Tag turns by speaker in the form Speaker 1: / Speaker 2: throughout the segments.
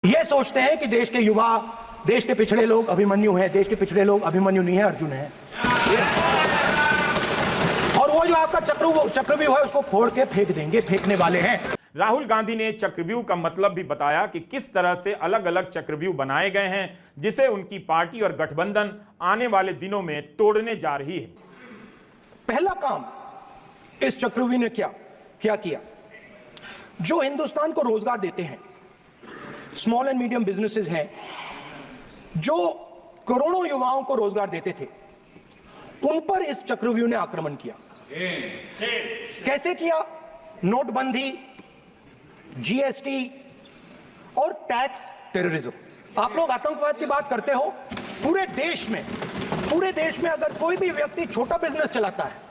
Speaker 1: ये सोचते हैं कि देश के युवा, देश के पिछड़े लोग अभिमन्यु हैं, देश के पिछड़े लोग अभिमन्यु नहीं है, अर्जुन है। और वो जो आपका चक्रव्यूह है उसको फोड़ के फेंक देंगे, फेंकने वाले हैं।
Speaker 2: राहुल गांधी ने चक्रव्यूह का मतलब भी बताया कि किस तरह से अलग अलग चक्रव्यूह बनाए गए हैं जिसे उनकी पार्टी और गठबंधन आने वाले दिनों में तोड़ने जा रही है।
Speaker 1: पहला काम इस चक्रव्यूह ने क्या किया? जो हिंदुस्तान को रोजगार देते हैं, स्मॉल एंड मीडियम बिजनेसेस हैं, जो करोड़ों युवाओं को रोजगार देते थे, उन पर इस चक्रव्यूह ने आक्रमण किया। कैसे किया? नोटबंदी, जीएसटी और टैक्स टेररिज्म। आप लोग आतंकवाद की बात करते हो, पूरे देश में अगर कोई भी व्यक्ति छोटा बिजनेस चलाता है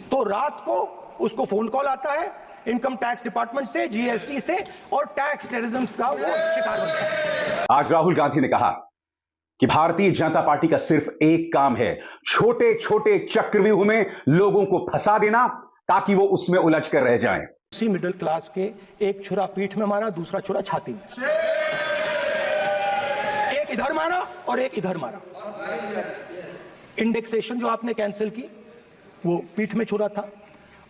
Speaker 1: तो रात को उसको फोन कॉल आता है इनकम टैक्स डिपार्टमेंट से, जीएसटी से, और टैक्स टेररिज्म का वो शिकार बनता है।
Speaker 3: आज राहुल गांधी ने कहा कि भारतीय जनता पार्टी का सिर्फ एक काम है, छोटे छोटे चक्रव्यूह में लोगों को फंसा देना ताकि वो उसमें उलझ कर रह जाएं।
Speaker 1: उसी मिडिल क्लास के एक छुरा पीठ में मारा, दूसरा छुरा छाती में, एक इधर मारा और एक इधर मारा। इंडेक्सेशन जो आपने कैंसिल की वो पीठ में छुरा था,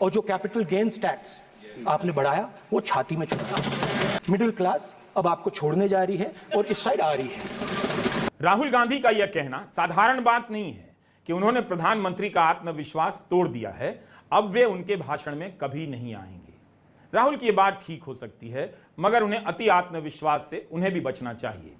Speaker 1: और जो कैपिटल गेन्स टैक्स आपने बढ़ाया वो छाती में छुरा। मिडिल क्लास अब आपको छोड़ने जा रही है और इस साइड आ रही है।
Speaker 2: राहुल गांधी का यह कहना साधारण बात नहीं है कि उन्होंने प्रधानमंत्री का आत्मविश्वास तोड़ दिया है, अब वे उनके भाषण में कभी नहीं आएंगे। राहुल की यह बात ठीक हो सकती है, मगर उन्हें अति आत्मविश्वास से उन्हें भी बचना चाहिए।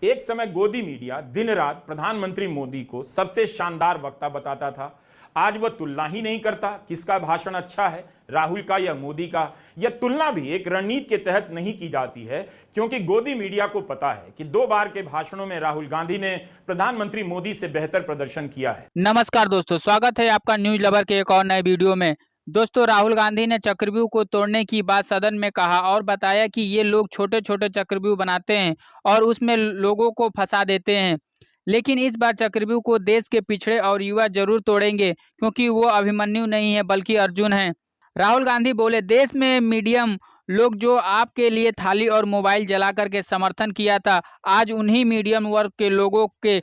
Speaker 2: एक समय गोदी मीडिया दिन रात प्रधानमंत्री मोदी को सबसे शानदार वक्ता बताता था। आज वह तुलना ही नहीं करता किसका भाषण अच्छा है, राहुल का या मोदी का। यह तुलना भी एक रणनीति के तहत नहीं की जाती है, क्योंकि गोदी मीडिया को पता है कि 2 बार के भाषणों में राहुल गांधी ने प्रधानमंत्री मोदी से बेहतर प्रदर्शन किया है।
Speaker 4: नमस्कार दोस्तों, स्वागत है आपका न्यूज लवर के एक और नए वीडियो में। दोस्तों, राहुल गांधी ने चक्रव्यूह को तोड़ने की बात सदन में कहा और बताया कि ये लोग छोटे छोटे चक्रव्यूह बनाते हैं और उसमें लोगों को फंसा देते हैं, लेकिन इस बार चक्रव्यूह को देश के पिछड़े और युवा जरूर तोड़ेंगे, क्योंकि वो अभिमन्यु नहीं है बल्कि अर्जुन हैं। राहुल गांधी बोले, देश में मीडियम लोग जो आपके लिए थाली और मोबाइल जला करके समर्थन किया था, आज उन्हीं मीडियम वर्ग के लोगों के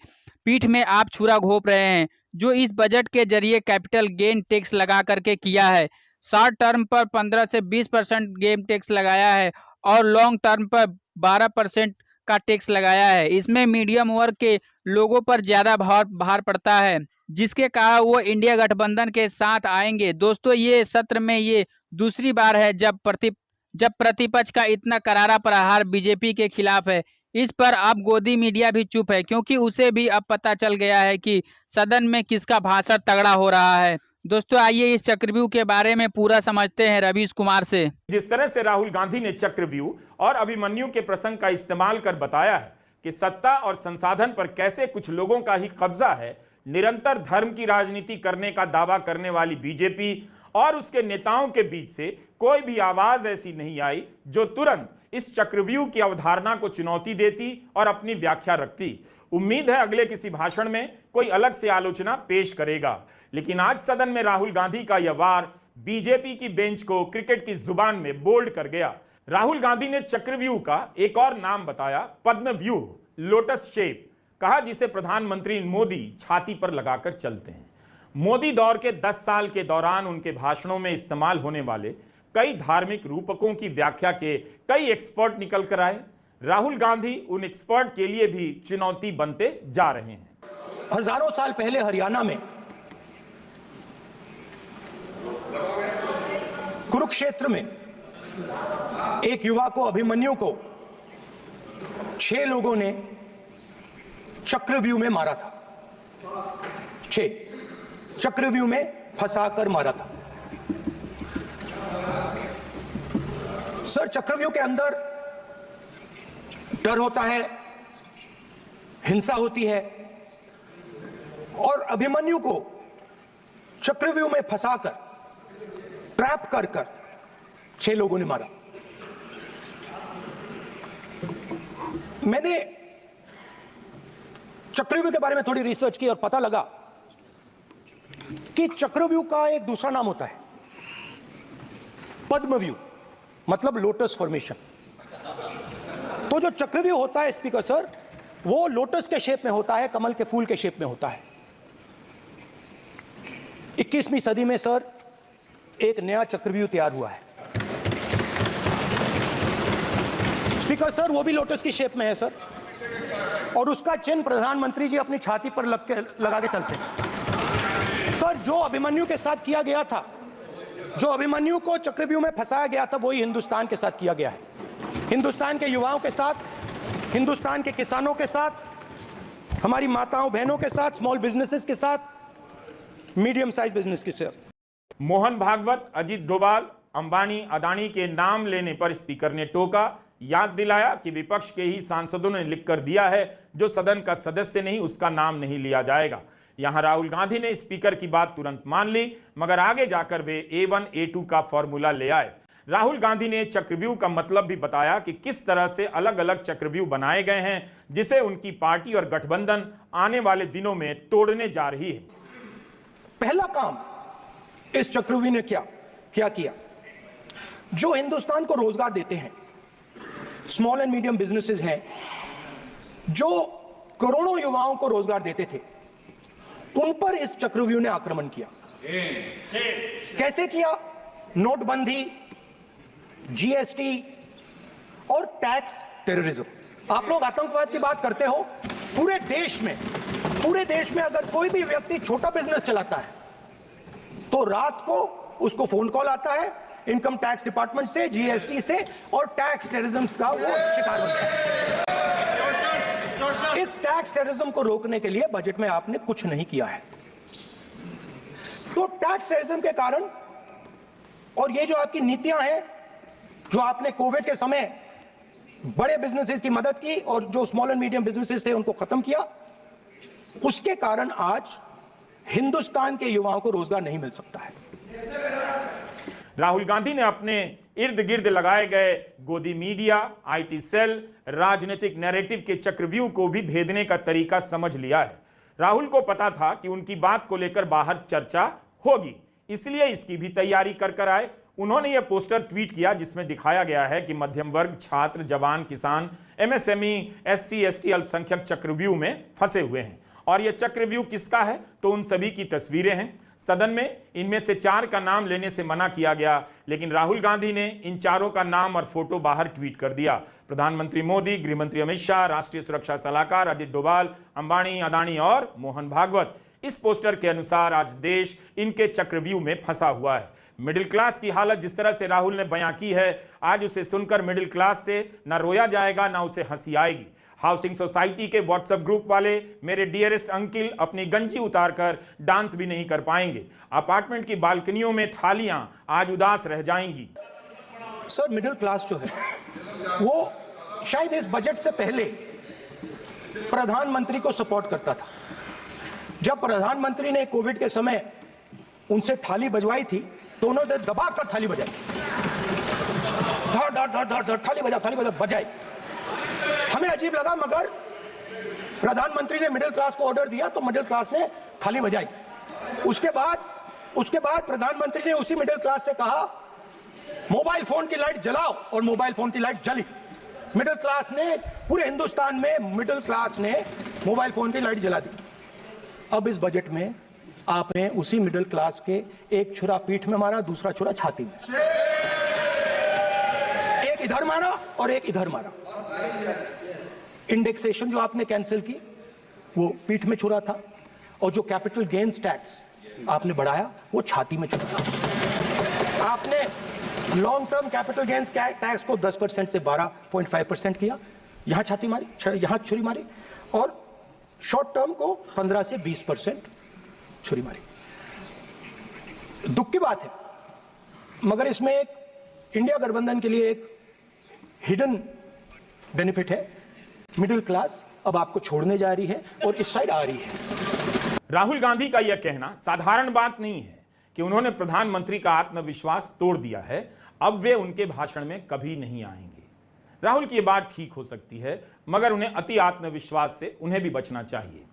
Speaker 4: पीठ में आप छुरा घोंप रहे हैं, जो इस बजट के जरिए कैपिटल गेन टैक्स लगा करके किया है। शॉर्ट टर्म पर 15 से 20% गेन टैक्स लगाया है और लॉन्ग टर्म पर 12% का टैक्स लगाया है। इसमें मीडियम वर्ग के लोगों पर ज्यादा भार पड़ता है, जिसके कारण वो इंडिया गठबंधन के साथ आएंगे। दोस्तों, ये सत्र में ये दूसरी बार है जब प्रतिपक्ष का इतना करारा प्रहार बीजेपी के खिलाफ है। इस पर अब गोदी मीडिया भी चुप है, क्योंकि उसे भी अब पता चल गया है कि सदन में किसका भाषण तगड़ा हो रहा है। दोस्तों, आइए इस चक्रव्यूह के बारे में पूरा समझते हैं रवीश कुमार से।
Speaker 2: जिस तरह से राहुल गांधी ने चक्रव्यूह और अभिमन्यु के प्रसंग का इस्तेमाल कर बताया है कि सत्ता और संसाधन पर कैसे कुछ लोगों का ही कब्जा है, निरंतर धर्म की राजनीति करने का दावा करने वाली बीजेपी और उसके नेताओं के बीच से कोई भी आवाज ऐसी नहीं आई जो तुरंत इस चक्रव्यूह की अवधारणा को चुनौती देती और अपनी व्याख्या रखती। उम्मीद है अगले किसी भाषण में कोई अलग से आलोचना पेश करेगा, लेकिन आज सदन में राहुल गांधी का यह वार बीजेपी की बेंच को क्रिकेट की जुबान में बोल्ड कर गया। राहुल गांधी ने चक्रव्यूह का एक और नाम बताया, पद्म व्यूह, लोटस शेप, कहा जिसे प्रधानमंत्री मोदी छाती पर लगाकर चलते हैं। मोदी दौर के 10 साल के दौरान उनके भाषणों में इस्तेमाल होने वाले कई धार्मिक रूपकों की व्याख्या के कई एक्सपर्ट निकल कर आए। राहुल गांधी उन एक्सपर्ट के लिए भी चुनौती बनते जा रहे हैं।
Speaker 1: हजारों साल पहले हरियाणा में कुरुक्षेत्र में एक युवा को, अभिमन्यु को 6 लोगों ने चक्रव्यूह में मारा था। 6 चक्रव्यूह में फंसाकर मारा था। सर, चक्रव्यूह के अंदर डर होता है, हिंसा होती है, और अभिमन्यु को चक्रव्यूह में फंसाकर, ट्रैप कर 6 लोगों ने मारा। मैंने चक्रव्यूह के बारे में थोड़ी रिसर्च की और पता लगा कि चक्रव्यूह का एक दूसरा नाम होता है पद्मव्यूह, मतलब लोटस फॉर्मेशन। तो तो जो चक्रव्यूह होता है स्पीकर सर, वो लोटस के शेप में होता है, कमल के फूल के शेप में होता है। 21वीं सदी में सर एक नया चक्रव्यूह तैयार हुआ है स्पीकर सर, वो भी लोटस की शेप में है सर, और उसका चिन्ह प्रधानमंत्री जी अपनी छाती पर लगा के चलते हैं सर। जो अभिमन्यु के साथ किया गया था, जो अभिमन्यु को चक्रव्यूह में फंसाया गया था, वही हिंदुस्तान के साथ किया गया है। हिंदुस्तान के युवाओं के साथ, हिंदुस्तान के किसानों के साथ, हमारी माताओं बहनों के साथ, स्मॉल बिजनेसेस के साथ, मीडियम साइज बिजनेस के साथ।
Speaker 2: मोहन भागवत, अजीत डोभाल, अंबानी, अदानी के नाम लेने पर स्पीकर ने टोका, याद दिलाया कि विपक्ष के ही सांसदों ने लिखकर दिया है, जो सदन का सदस्य नहीं उसका नाम नहीं लिया जाएगा। यहां राहुल गांधी ने स्पीकर की बात तुरंत मान ली, मगर आगे जाकर वे A1 A2 का फॉर्मूला ले आए। राहुल गांधी ने चक्रव्यूह का मतलब भी बताया कि किस तरह से अलग अलग चक्रव्यूह बनाए गए हैं, जिसे उनकी पार्टी और गठबंधन आने वाले दिनों में तोड़ने जा रही है।
Speaker 1: पहला काम इस चक्रव्यूह ने क्या किया? जो हिंदुस्तान को रोजगार देते हैं, स्मॉल एंड मीडियम बिजनेसेस हैं, जो करोड़ों युवाओं को रोजगार देते थे, उन पर इस चक्रव्यूह ने आक्रमण किया। कैसे किया? नोटबंदी, GST और टैक्स टेररिज्म। आप लोग आतंकवाद की बात करते हो, पूरे देश में अगर कोई भी व्यक्ति छोटा बिजनेस चलाता है तो रात को उसको फोन कॉल आता है इनकम टैक्स डिपार्टमेंट से, GST से, और टैक्स टेररिज्म का वो शिकार होता है। इस टैक्स टेररिज्म को रोकने के लिए बजट में आपने कुछ नहीं किया है। तो टैक्स टेररिज्म के कारण, और ये जो आपकी नीतियां हैं, जो आपने कोविड के समय बड़े बिजनेसेस की मदद की और जो स्मॉल एंड मीडियम बिजनेसेस थे उनको खत्म किया, उसके कारण आज हिंदुस्तान के युवाओं को रोजगार नहीं मिल सकता है।
Speaker 2: राहुल गांधी ने अपने इर्द गिर्द लगाए गए गोदी मीडिया, IT सेल, राजनीतिक नैरेटिव के चक्रव्यूह को भी भेदने का तरीका समझ लिया है। राहुल को पता था कि उनकी बात को लेकर बाहर चर्चा होगी, इसलिए इसकी भी तैयारी कर आए। उन्होंने यह पोस्टर ट्वीट किया जिसमें दिखाया गया है कि मध्यम वर्ग, छात्र, जवान, किसान, MSME, SC ST अल्पसंख्यक चक्रव्यूह में फंसे हुए हैं। और यह चक्रव्यूह किसका है? तो उन सभी की तस्वीरें हैं। सदन में इनमें से 4 का नाम लेने से मना किया गया, लेकिन राहुल गांधी ने इन 4 का नाम और फोटो बाहर ट्वीट कर दिया। प्रधानमंत्री मोदी, गृहमंत्री अमित शाह, राष्ट्रीय सुरक्षा सलाहकार अजीत डोभाल, अंबानी, अदानी और मोहन भागवत। इस पोस्टर के अनुसार आज देश इनके चक्रव्यूह में फंसा हुआ है। मिडिल क्लास की हालत जिस तरह से राहुल ने बयां की है, आज उसे सुनकर मिडिल क्लास से ना रोया जाएगा ना उसे हंसी आएगी। हाउसिंग सोसाइटी के व्हाट्सएप ग्रुप वाले मेरे डियरेस्ट अंकिल अपनी गंजी उतारकर डांस भी नहीं कर पाएंगे। अपार्टमेंट की बालकनियों में थालियां आज उदास रह जाएंगी।
Speaker 1: सर, मिडिल क्लास जो है वो शायद इस बजट से पहले प्रधानमंत्री को सपोर्ट करता था। जब प्रधानमंत्री ने कोविड के समय उनसे थाली बजवाई थी तो उन्होंने दबाकर थाली बजाई, धड़ धड़ धड़ धड़ धड़ थाली बजा बजाई। हमें अजीब लगा, मगर प्रधानमंत्री ने मिडिल क्लास को ऑर्डर दिया तो मिडिल क्लास ने थाली बजाई। उसके बाद प्रधानमंत्री ने उसी मिडिल क्लास से कहा मोबाइल फोन की लाइट जलाओ, और मोबाइल फोन की लाइट जली। मिडिल क्लास ने, पूरे हिंदुस्तान में मिडिल क्लास ने मोबाइल फोन की लाइट जला दी। अब इस बजट में आपने उसी मिडिल क्लास के एक छुरा पीठ में मारा, दूसरा छुरा छाती में, एक इधर मारा और एक इधर मारा। इंडेक्सेशन जो आपने कैंसिल की वो पीठ में छुरा था, और जो कैपिटल गेन्स टैक्स आपने बढ़ाया वो छाती में छुरा था। आपने long term capital gains tax को 10% से 12.5% किया, यहां छाती मारी, यहां छुरी मारी, और शॉर्ट टर्म को 15 से 20% छुरी मारी। दुख की बात है, मगर इसमें एक इंडिया गठबंधन के लिए एक हिडन बेनिफिट है। मिडिल क्लास अब आपको छोड़ने जा रही है और इस साइड आ रही है।
Speaker 2: राहुल गांधी का यह कहना साधारण बात नहीं है कि उन्होंने प्रधानमंत्री का आत्मविश्वास तोड़ दिया है, अब वे उनके भाषण में कभी नहीं आएंगे। राहुल की यह बात ठीक हो सकती है, मगर उन्हें अति आत्मविश्वास से उन्हें भी बचना चाहिए।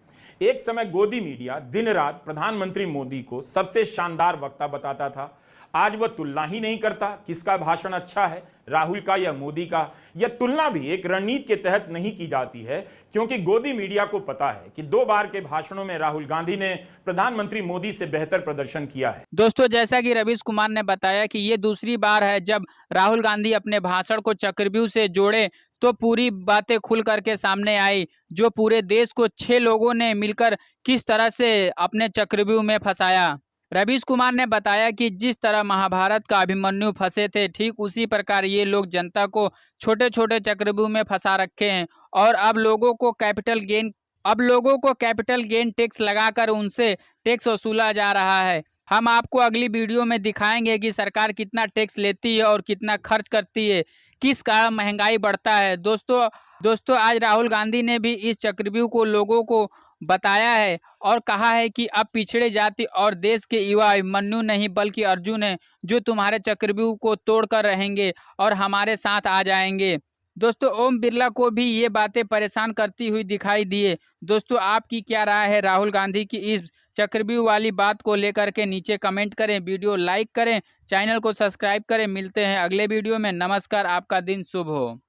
Speaker 2: एक समय गोदी मीडिया दिन रात प्रधानमंत्री मोदी को सबसे शानदार वक्ता बताता था। आज वह तुलना ही नहीं करता किसका भाषण अच्छा है, राहुल का या मोदी का। यह तुलना भी एक रणनीति के तहत नहीं की जाती है, क्योंकि गोदी मीडिया को पता है कि 2 बार के भाषणों में राहुल गांधी ने प्रधानमंत्री मोदी से बेहतर प्रदर्शन किया है।
Speaker 4: दोस्तों, जैसा कि रवीश कुमार ने बताया कि ये दूसरी बार है जब राहुल गांधी अपने भाषण को चक्रव्यूह से जोड़े, तो पूरी बातें खुल करके सामने आई, जो पूरे देश को 6 लोगों ने मिलकर किस तरह से अपने चक्रव्यूह में फंसाया। रवीश कुमार ने बताया कि जिस तरह महाभारत का अभिमन्यु फंसे थे, ठीक उसी प्रकार ये लोग जनता को छोटे छोटे चक्रव्यूह में फंसा रखे हैं और अब लोगों को कैपिटल गेन टैक्स लगाकर उनसे टैक्स वसूला जा रहा है। हम आपको अगली वीडियो में दिखाएंगे कि सरकार कितना टैक्स लेती है और कितना खर्च करती है, किस कारण महंगाई बढ़ता है। दोस्तों आज राहुल गांधी ने भी इस चक्रव्यूह को लोगों को बताया है और कहा है कि अब पिछड़े जाति और देश के युवा अभिमन्यु नहीं बल्कि अर्जुन है, जो तुम्हारे चक्रव्यूह को तोड़कर रहेंगे और हमारे साथ आ जाएंगे। दोस्तों, ओम बिरला को भी ये बातें परेशान करती हुई दिखाई दिए। दोस्तों, आपकी क्या राय है राहुल गांधी की इस चक्रव्यूह वाली बात को लेकर के? नीचे कमेंट करें, वीडियो लाइक करें, चैनल को सब्सक्राइब करें। मिलते हैं अगले वीडियो में। नमस्कार, आपका दिन शुभ हो।